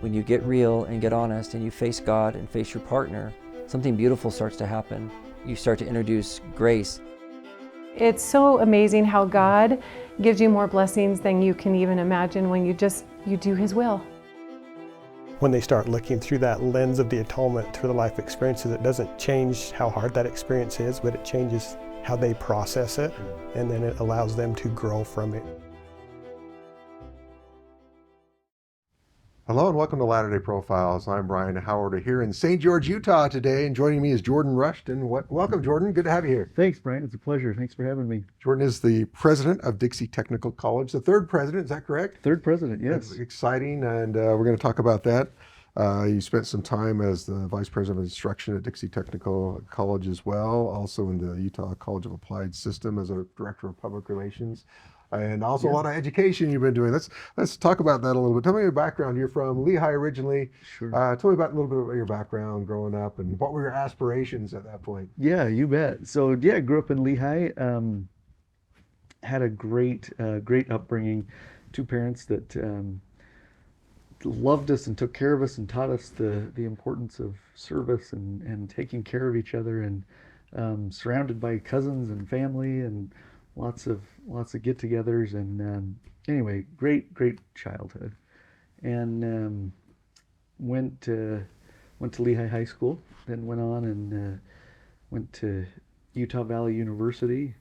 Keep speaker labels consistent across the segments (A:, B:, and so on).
A: When you get real and get honest and you face God and face your partner, something beautiful starts to happen. You start to introduce grace.
B: It's so amazing how God gives you more blessings than you can even imagine when you do His will.
C: When they start looking through that lens of the atonement through the life experiences, it doesn't change how hard that experience is, but it changes how they process it, and then it allows them to grow from it.
D: Hello and welcome to Latter-day Profiles. I'm Brian Howard here in St. George, Utah today, and joining me is Jordan Rushton. Welcome, Jordan. Good to have you here.
E: Thanks, Brian. It's a pleasure. Thanks for having me.
D: Jordan is the president of Dixie Technical College, the third president, is that correct?
E: Third president, yes.
D: That's exciting, and we're going to talk about that. You spent some time as the vice president of instruction at Dixie Technical College as well, also in the Utah College of Applied System as a director of public relations. And also a lot of education you've been doing. Let's talk about that a little bit. Tell me your background. You're from Lehigh originally.
E: Sure.
D: Tell me about a little bit about your background growing up and what were your aspirations at that point?
E: Yeah, you bet. So yeah, I grew up in Lehigh. Had a great upbringing. Two parents that loved us and took care of us and taught us the importance of service and taking care of each other, and surrounded by cousins and family and lots of get-togethers, and anyway, great childhood, and went to Lehigh High School, then went on and went to Utah Valley University,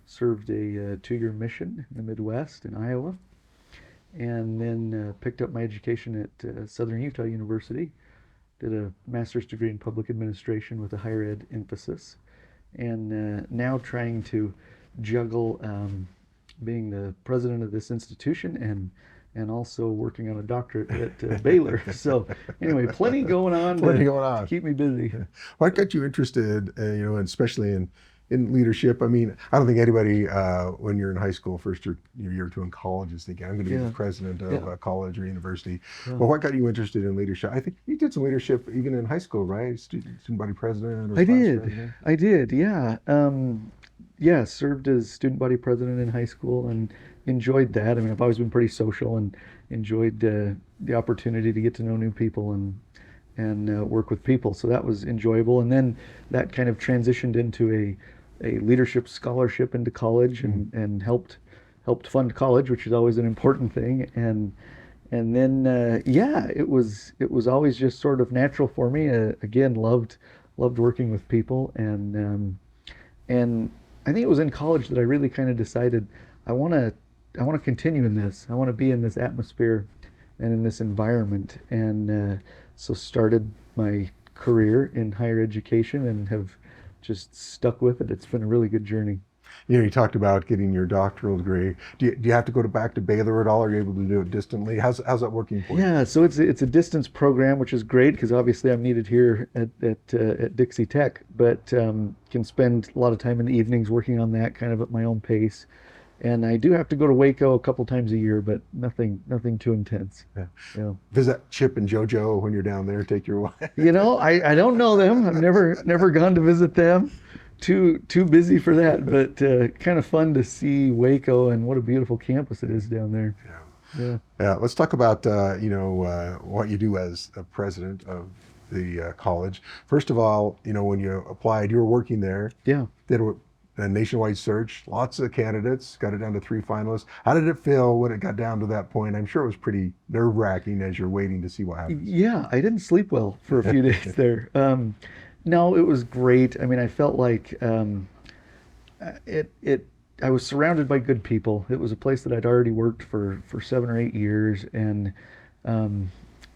E: served a 2-year mission in the Midwest in Iowa, and then picked up my education at Southern Utah University, did a master's degree in public administration with a higher ed emphasis, and now trying to juggle being the president of this institution and also working on a doctorate at Baylor. So anyway, plenty going on to keep me busy.
D: What got you interested, and especially in leadership? I mean, I don't think anybody when you're in high school, first year or two in college, is thinking I'm going to be the president of a college or university. Well, what got you interested in leadership? I think you did some leadership even in high school, right? Student body president. Or
E: I did. Yeah. Yeah, served as student body president in high school and enjoyed that. I mean, I've always been pretty social and enjoyed the opportunity to get to know new people and work with people. So that was enjoyable. And then that kind of transitioned into a leadership scholarship into college and helped fund college, which is always an important thing. And then it was always just sort of natural for me. Again, loved working with people, and I think it was in college that I really kind of decided I want to continue in this. I want to be in this atmosphere and in this environment, and so started my career in higher education and have just stuck with it. It's been a really good journey.
D: You talked about getting your doctoral degree. Do you have to go back to Baylor at all? Or are you able to do it distantly? How's that working for you?
E: Yeah, so it's a distance program, which is great because obviously I'm needed here at Dixie Tech, but can spend a lot of time in the evenings working on that kind of at my own pace. And I do have to go to Waco a couple times a year, but nothing too intense. Yeah.
D: Visit Chip and JoJo when you're down there. Take your wife.
E: I don't know them. I've never gone to visit them. Too busy for that, but kind of fun to see Waco and what a beautiful campus it is down there.
D: Yeah. Let's talk about what you do as a president of the college. First of all, when you applied, you were working there.
E: Yeah.
D: Did a nationwide search, lots of candidates, got it down to 3 finalists. How did it feel when it got down to that point? I'm sure it was pretty nerve-wracking as you're waiting to see what happens.
E: Yeah, I didn't sleep well for a few days there. No, it was great. I mean, I felt like I was surrounded by good people. It was a place that I'd already worked for 7 or 8 years, and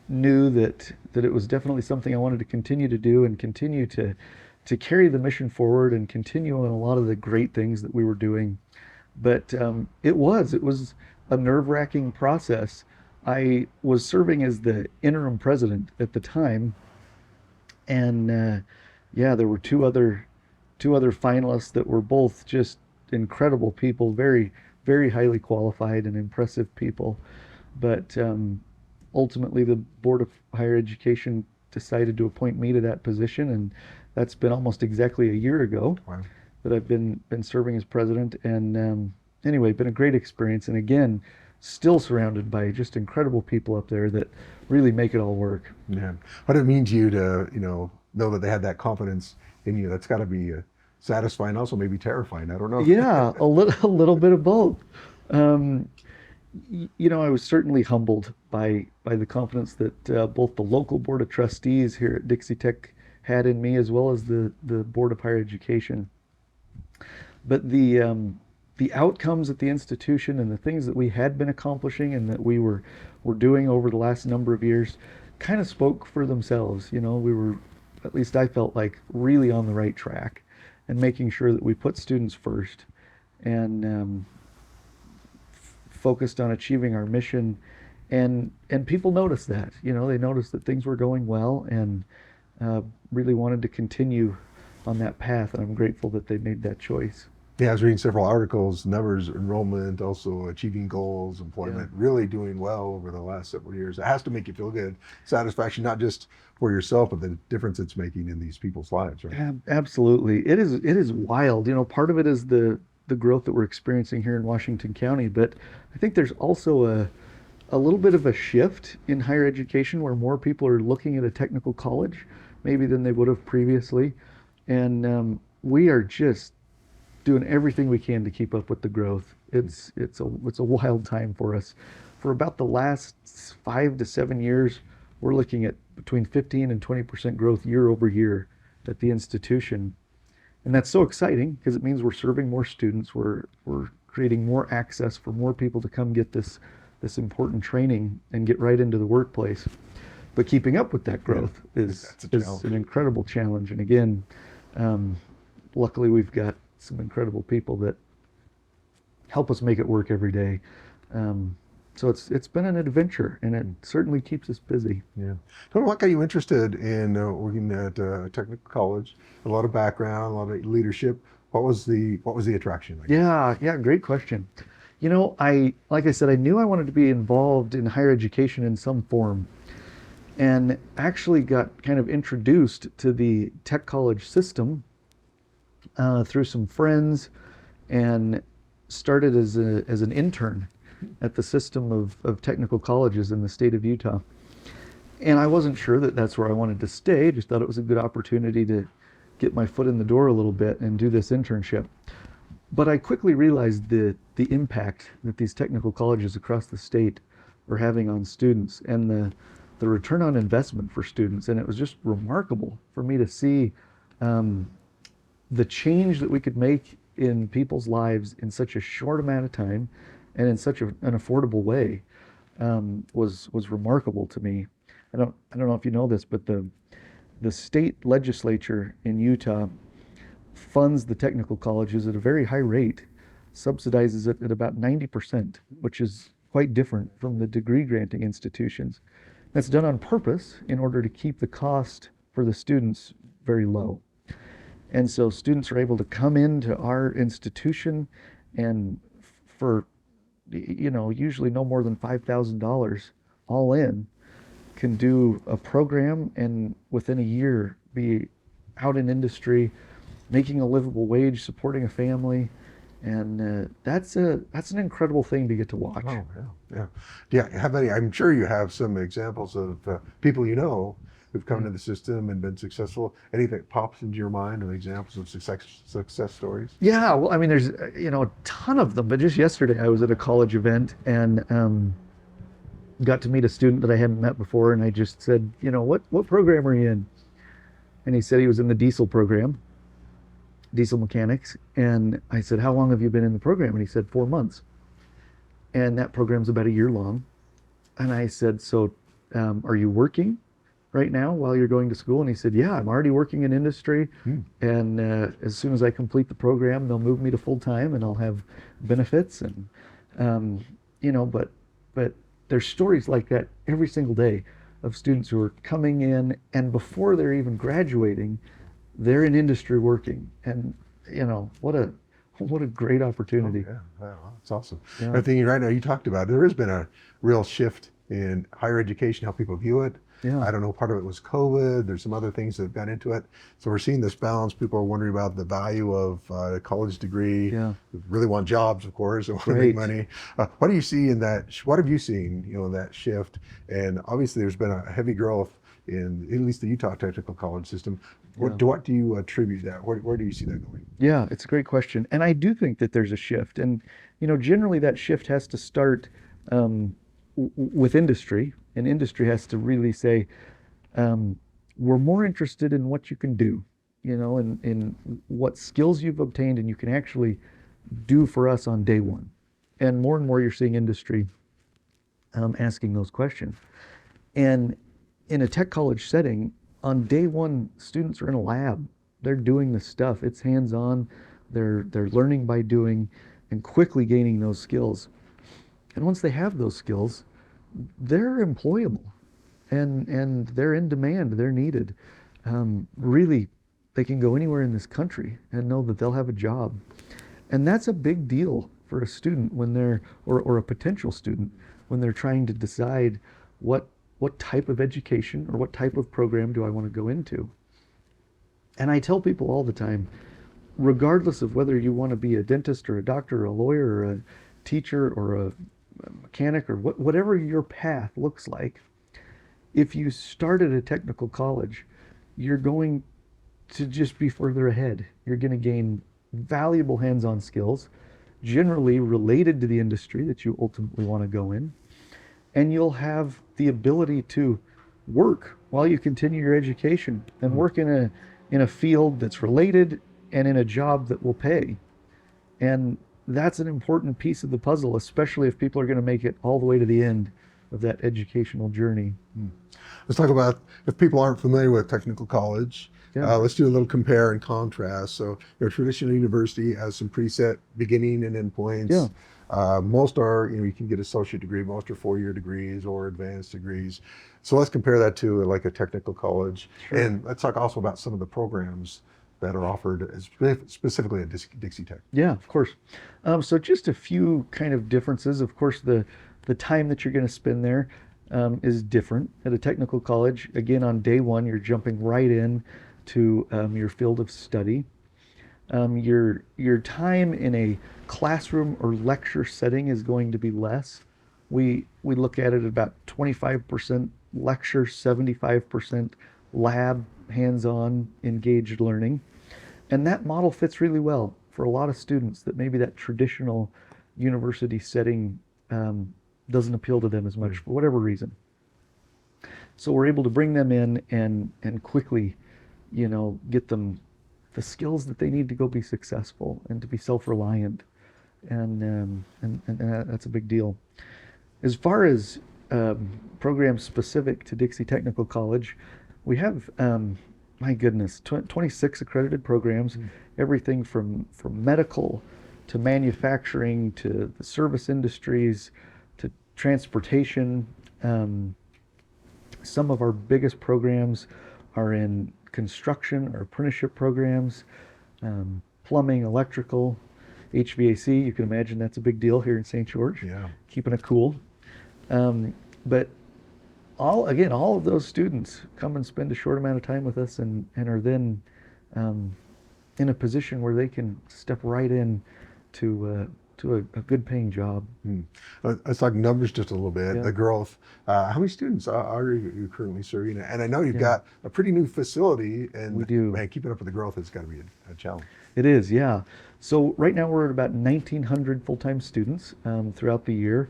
E: knew that it was definitely something I wanted to continue to do and continue to carry the mission forward and continue on a lot of the great things that we were doing. But it was a nerve-wracking process. I was serving as the interim president at the time, and there were two other finalists that were both just incredible people, very, very highly qualified and impressive people. But ultimately, the Board of Higher Education decided to appoint me to that position, and that's been almost exactly a year ago.
D: Wow.
E: That I've been serving as president. And anyway, been a great experience. And again, still surrounded by just incredible people up there that really make it all work.
D: Yeah. What did it mean to you to, know that they had that confidence in you? That's got to be satisfying, also maybe terrifying. I don't know.
E: Yeah, a little bit of both. Um, I was certainly humbled by the confidence that both the local board of trustees here at Dixie Tech had in me, as well as the board of higher education. But the outcomes at the institution and the things that we had been accomplishing and that we were doing over the last number of years kind of spoke for themselves. We were, at least I felt like, really on the right track and making sure that we put students first and focused on achieving our mission. And people noticed that. They noticed that things were going well and really wanted to continue on that path. And I'm grateful that they made that choice.
D: Yeah, I was reading several articles, numbers, enrollment, also achieving goals, employment, really doing well over the last several years. It has to make you feel good, satisfaction, not just for yourself, but the difference it's making in these people's lives, right?
E: Absolutely. It is wild. Part of it is the growth that we're experiencing here in Washington County, but I think there's also a little bit of a shift in higher education where more people are looking at a technical college maybe than they would have previously. And we are just doing everything we can to keep up with the growth. It's a wild time for us. For about the last 5 to 7 years, we're looking at between 15 and 20% growth year over year at the institution. And that's so exciting because it means we're serving more students. We're creating more access for more people to come get this important training and get right into the workplace. But keeping up with that growth is an incredible challenge. And again, luckily we've got some incredible people that help us make it work every day. So it's been an adventure, and it certainly keeps us busy.
D: Yeah. Tell me, what got you interested in working at technical college? A lot of background, a lot of leadership. What was the attraction?
E: Yeah, great question. Like I said, I knew I wanted to be involved in higher education in some form, and actually got kind of introduced to the tech college system through some friends, and started as an intern at the system of technical colleges in the state of Utah. And I wasn't sure that that's where I wanted to stay. Just thought it was a good opportunity to get my foot in the door a little bit and do this internship. But I quickly realized the impact that these technical colleges across the state are having on students and the return on investment for students. And it was just remarkable for me to see the change that we could make in people's lives in such a short amount of time and in such an affordable way was remarkable to me. I don't know if you know this, but the state legislature in Utah funds the technical colleges at a very high rate, subsidizes it at about 90%, which is quite different from the degree granting institutions. That's done on purpose in order to keep the cost for the students very low. And so students are able to come into our institution and for, usually no more than $5,000 all in, can do a program and within a year be out in industry, making a livable wage, supporting a family. And that's an incredible thing to get to watch.
D: Oh, yeah. How many? I'm sure you have some examples of people who've come into the system and been successful. Anything that pops into your mind of examples of success stories?
E: Yeah, well, I mean, there's a ton of them. But just yesterday, I was at a college event and got to meet a student that I hadn't met before, and I just said, what program are you in? And he said he was in the diesel program, diesel mechanics. And I said, how long have you been in the program? And he said, 4 months. And that program's about a year long. And I said, so are you working right now while you're going to school? And he said, yeah, I'm already working in industry. And as soon as I complete the program, they'll move me to full time and I'll have benefits. And, but there's stories like that every single day of students who are coming in, and before they're even graduating, they're in industry working. And, what a great opportunity.
D: Oh, yeah, wow, that's awesome.
E: Yeah.
D: I'm thinking right now, you talked about, there has been a real shift in higher education, how people view it.
E: Yeah.
D: I don't know, part of it was COVID. There's some other things that have gone into it. So we're seeing this balance. People are wondering about the value of a college degree.
E: Yeah.
D: They really want jobs, of course, they want to
E: Right.
D: make money. What do you see in that? What have you seen, in that shift? And obviously there's been a heavy growth in at least the Utah Technical College system. What do you attribute that? Where do you see that going?
E: Yeah, it's a great question. And I do think that there's a shift. And, generally that shift has to start with industry. And industry has to really say, we're more interested in what you can do, in what skills you've obtained and you can actually do for us on day one. And more you're seeing industry asking those questions. And in a tech college setting, on day one, students are in a lab. They're doing the stuff. It's hands-on. They're learning by doing and quickly gaining those skills. And once they have those skills, they're employable and they're in demand. They're needed. Really, they can go anywhere in this country and know that they'll have a job. And that's a big deal for a student when they're, or a potential student, when they're trying to decide what type of education or what type of program do I want to go into. And I tell people all the time, regardless of whether you want to be a dentist or a doctor or a lawyer or a teacher or a mechanic or whatever your path looks like, if you start at a technical college, you're going to just be further ahead. You're going to gain valuable hands-on skills, generally related to the industry that you ultimately want to go in. And you'll have the ability to work while you continue your education and work in a field that's related and in a job that will pay. And that's an important piece of the puzzle, especially if people are going to make it all the way to the end of that educational journey.
D: Let's talk about, if people aren't familiar with technical college,
E: Yeah.
D: let's do a little compare and contrast. So traditional university has some preset beginning and end points.
E: Yeah.
D: Most are, you can get associate degree, most are 4-year degrees or advanced degrees. So let's compare that to like a technical college.
E: Sure.
D: And let's talk also about some of the programs that are offered specifically at Dixie Tech.
E: Yeah, of course. So just a few kind of differences. Of course, the time that you're going to spend there is different. At a technical college, again, on day one, you're jumping right in to your field of study. Your time in a classroom or lecture setting is going to be less. We look at it at about 25% lecture, 75% lab, hands-on, engaged learning. And that model fits really well for a lot of students that maybe that traditional university setting doesn't appeal to them as much for whatever reason. So we're able to bring them in and quickly, get them the skills that they need to go be successful and to be self-reliant. And that's a big deal. As far as programs specific to Dixie Technical College, we have, my goodness, 26 accredited programs, everything from medical to manufacturing to the service industries to transportation. Some of our biggest programs are in construction or apprenticeship programs, plumbing, electrical, HVAC. You can imagine that's a big deal here in St. George.
D: Yeah.
E: Keeping it cool. But all of those students come and spend a short amount of time with us and are then in a position where they can step right in to a good paying job.
D: Let's talk numbers just a little bit.
E: Yeah.
D: The growth. How many students are you currently serving? And I know you've got a pretty new facility, and
E: We do.
D: Man, keeping up with the growth has got to be a challenge.
E: It is, yeah. So right now we're at about 1,900 full-time students throughout the year,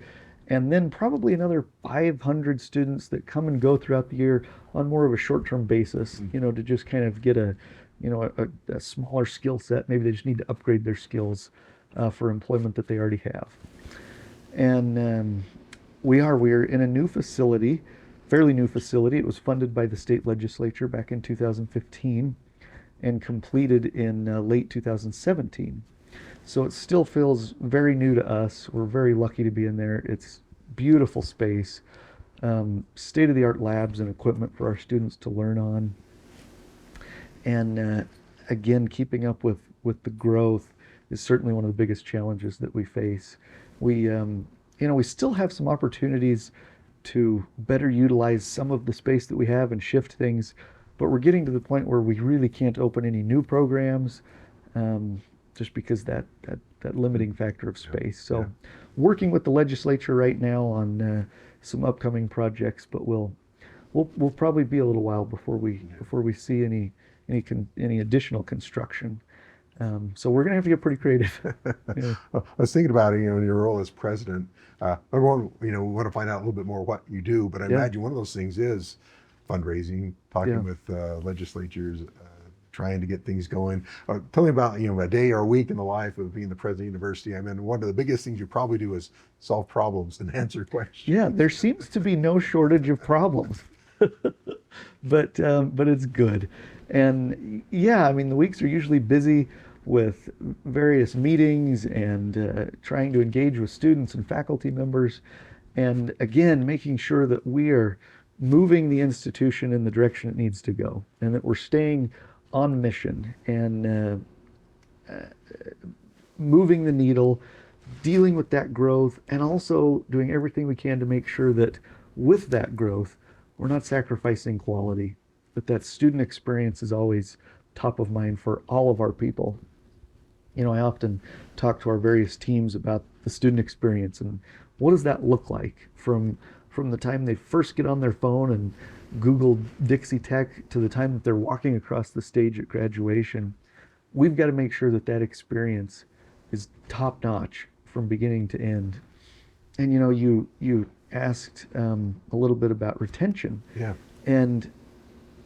E: and then probably another 500 students that come and go throughout the year on more of a short-term basis, to just kind of get a smaller skill set. Maybe they just need to upgrade their skills for employment that they already have. And we're in a new facility, fairly new facility. It was funded by the state legislature back in 2015 and completed in late 2017. So it still feels very new to us. We're very lucky to be in there. It's beautiful space, state-of-the-art labs and equipment for our students to learn on. And again, keeping up with the growth is certainly one of the biggest challenges that we face. We still have some opportunities to better utilize some of the space that we have and shift things. But we're getting to the point where we really can't open any new programs, just because that limiting factor of space. So working with the legislature right now on some upcoming projects, but we'll probably be a little while before we see any additional construction. So we're going to have to get pretty creative. Yeah.
D: I was thinking about it, in your role as president. Everyone, we want to find out a little bit more what you do, but I imagine one of those things is fundraising, talking with legislatures, trying to get things going. Tell me about, a day or a week in the life of being the president of the university. I mean, one of the biggest things you probably do is solve problems and answer questions.
E: Yeah, there seems to be no shortage of problems, but it's good. And I mean, the weeks are usually busy with various meetings and trying to engage with students and faculty members, and again, making sure that we are moving the institution in the direction it needs to go, and that we're staying on mission and moving the needle, dealing with that growth, and also doing everything we can to make sure that with that growth, we're not sacrificing quality, that student experience is always top of mind for all of our people. I often talk to our various teams about the student experience and what does that look like from the time they first get on their phone and Google Dixie Tech to the time that they're walking across the stage at graduation. We've got to make sure that experience is top notch from beginning to end. And you asked a little bit about retention.
D: Yeah.
E: And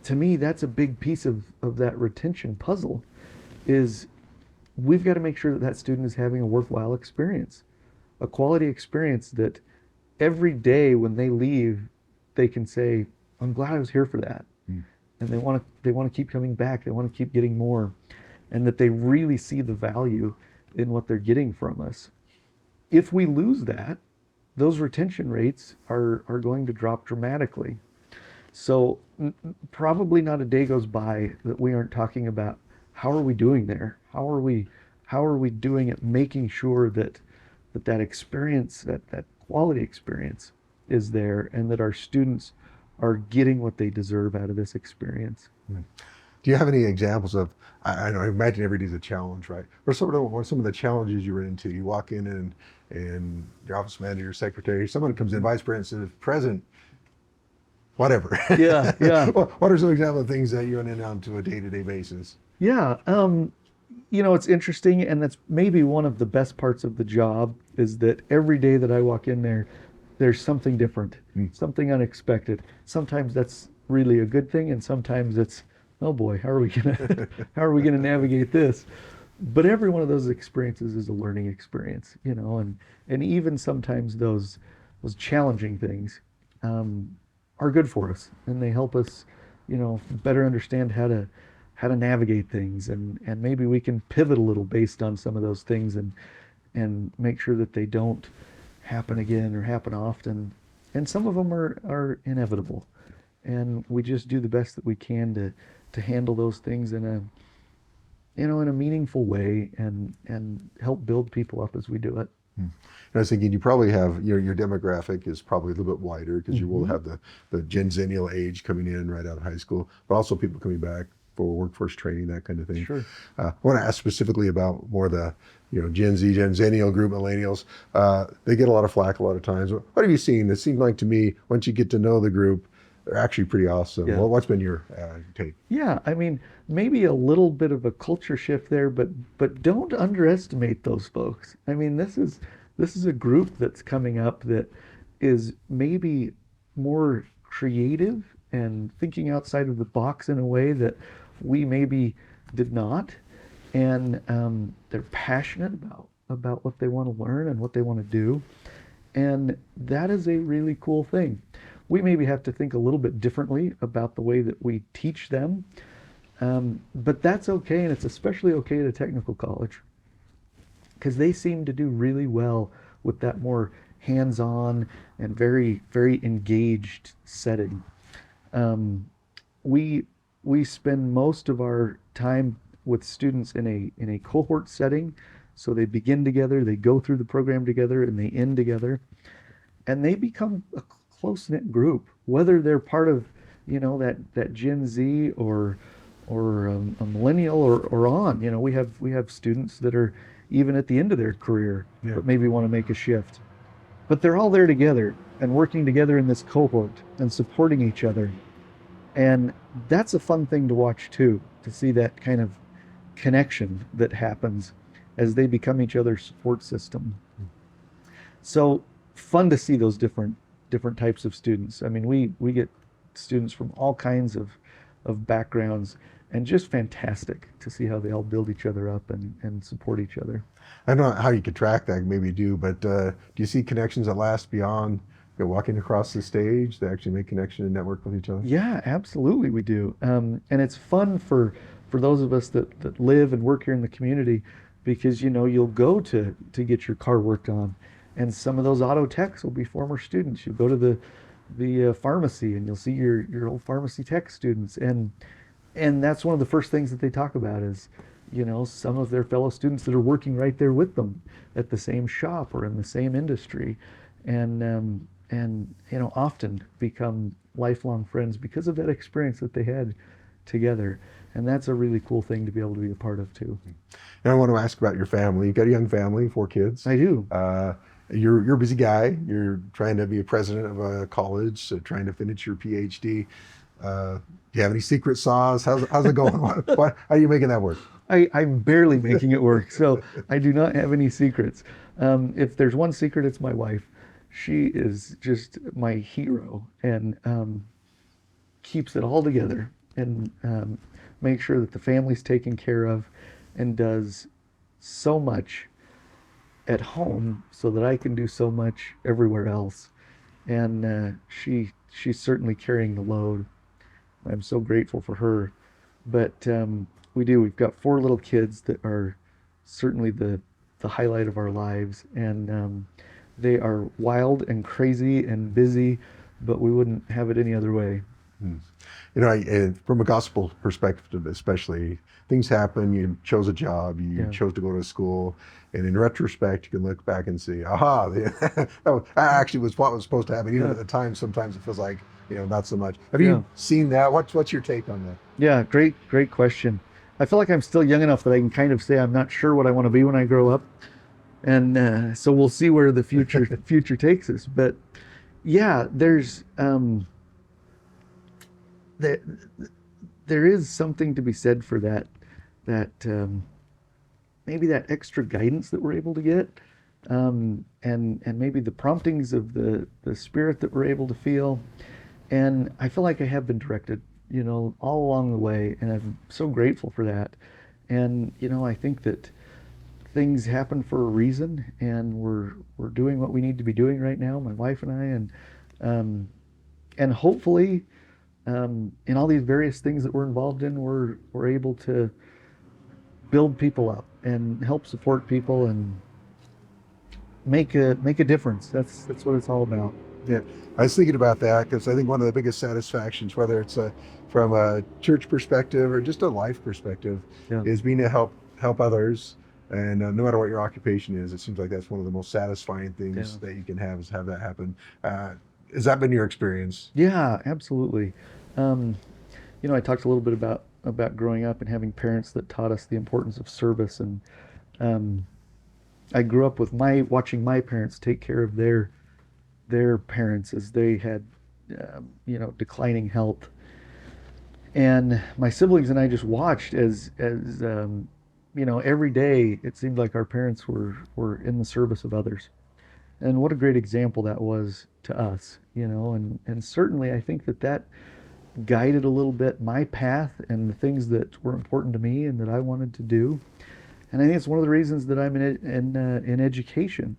E: to me, that's a big piece of that retention puzzle, is we've got to make sure that student is having a worthwhile experience, a quality experience that every day when they leave, they can say, I'm glad I was here for that. And they want to keep coming back. They want to keep getting more, and that they really see the value in what they're getting from us. If we lose that, those retention rates are going to drop dramatically. So probably not a day goes by that we aren't talking about how are we doing there? How are we doing at making sure that experience, that quality experience is there, and that our students are getting what they deserve out of this experience.
D: Do you have any examples of, I imagine every day's a challenge, right? What are some of the challenges you run into? You walk in and your office manager, secretary, someone comes in, vice president says, present, whatever.
E: Yeah.
D: What are some examples of things that you run into on a day-to-day basis?
E: Yeah. It's interesting, and that's maybe one of the best parts of the job, is that every day that I walk in there, there's something different, something unexpected. Sometimes that's really a good thing, and sometimes it's, oh boy, how are we gonna navigate this? But every one of those experiences is a learning experience, and even sometimes those challenging things are good for us, and they help us, better understand how to navigate things, and maybe we can pivot a little based on some of those things and make sure that they don't happen again or happen often. And some of them are inevitable, and we just do the best that we can to handle those things in a meaningful way and help build people up as we do it.
D: And I was thinking, you probably have your demographic is probably a little bit wider, because you will have the Gen Zennial age coming in right out of high school, but also people coming back for workforce training, that kind of thing.
E: Sure.
D: I want to ask specifically about more the Gen Z, Gen Zennial group, millennials. They get a lot of flack a lot of times. What have you seen? It seems like to me, once you get to know the group, they're actually pretty awesome.
E: Yeah.
D: Well, what's been your take?
E: Yeah, I mean, maybe a little bit of a culture shift there, but don't underestimate those folks. I mean, this is a group that's coming up that is maybe more creative and thinking outside of the box in a way that we maybe did not. And they're passionate about what they want to learn and what they want to do. And that is a really cool thing. We maybe have to think a little bit differently about the way that we teach them. But that's okay, and it's especially okay at a technical college, because they seem to do really well with that more hands-on and very, very engaged setting. We spend most of our time with students in a cohort setting. So they begin together, they go through the program together, and they end together. And they become close-knit group, whether they're part of, that Gen Z or a millennial or on. We have students that are even at the end of their career, but maybe want to make a shift. But they're all there together and working together in this cohort and supporting each other. And that's a fun thing to watch too, to see that kind of connection that happens as they become each other's support system. So fun to see those different types of students. I mean, we get students from all kinds of backgrounds, and just fantastic to see how they all build each other up and support each other.
D: I don't know how you could track that, maybe you do, but do you see connections that last beyond walking across the stage? They actually make connection and network with each other?
E: Yeah, absolutely we do. And it's fun for those of us that live and work here in the community, because you'll go to get your car worked on, and some of those auto techs will be former students. You'll go to the pharmacy and you'll see your old pharmacy tech students, and that's one of the first things that they talk about is, some of their fellow students that are working right there with them at the same shop or in the same industry, and often become lifelong friends because of that experience that they had together. And that's a really cool thing to be able to be a part of too.
D: And I want to ask about your family. You've got a young family, 4 kids.
E: I do.
D: You're a busy guy. You're trying to be a president of a college, so trying to finish your PhD. Do you have any secret sauce? How's it going? How are you making that work?
E: I'm barely making it work, so I do not have any secrets. If there's one secret, it's my wife. She is just my hero, and keeps it all together, and makes sure that the family's taken care of, and does so much at home so that I can do so much everywhere else. And she's certainly carrying the load. I'm so grateful for her. But we've got 4 little kids that are certainly the highlight of our lives, and they are wild and crazy and busy, but we wouldn't have it any other way.
D: From a gospel perspective especially, things happen. You chose a job, you chose to go to school, and in retrospect you can look back and see, that actually was what was supposed to happen. Even at the time, sometimes it feels like not so much. Have you seen that? What's your take on that?
E: Yeah, great question. I feel like I'm still young enough that I can kind of say I'm not sure what I want to be when I grow up, and so we'll see where the future takes us. But yeah, there's there is something to be said for that maybe that extra guidance that we're able to get, and maybe the promptings of the spirit that we're able to feel. And I feel like I have been directed, all along the way, and I'm so grateful for that. And I think that things happen for a reason, and we're doing what we need to be doing right now, my wife and I, and hopefully in all these various things that we're involved in, we're able to build people up and help support people and make a difference. That's what it's all about.
D: Yeah, I was thinking about that because I think one of the biggest satisfactions, whether it's from a church perspective or just a life perspective, is being to help others. And no matter what your occupation is, it seems like that's one of the most satisfying things that you can have, is have that happen. Has that been your experience?
E: Yeah, absolutely. I talked a little bit about growing up and having parents that taught us the importance of service, and I grew up with watching my parents take care of their parents as they had declining health, and my siblings and I just watched as every day it seemed like our parents were in the service of others, and what a great example that was to us, and certainly I think that guided a little bit my path and the things that were important to me and that I wanted to do. And I think it's one of the reasons that I'm in education,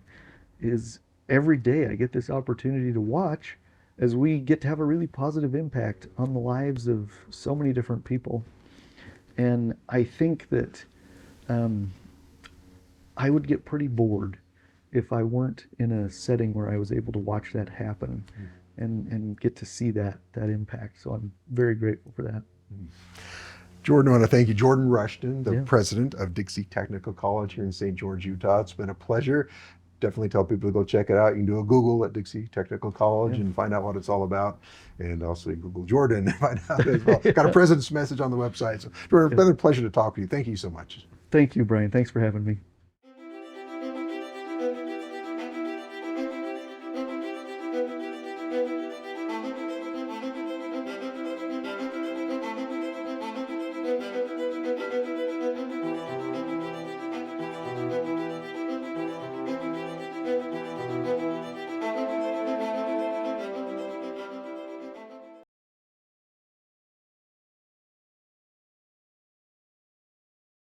E: is every day I get this opportunity to watch as we get to have a really positive impact on the lives of so many different people. And I think that I would get pretty bored if I weren't in a setting where I was able to watch that happen and get to see that impact. So I'm very grateful for that.
D: Jordan, I want to thank you. Jordan Rushton, the president of Dixie Technical College here in St. George, Utah. It's been a pleasure definitely tell people to go check it out. You can do a Google at Dixie Technical College and find out what it's all about. And also you can Google Jordan and find out as well. Got a president's message on the website. So it's been a pleasure to talk with you. Thank you so much.
E: Thank you, Brian. Thanks for having me.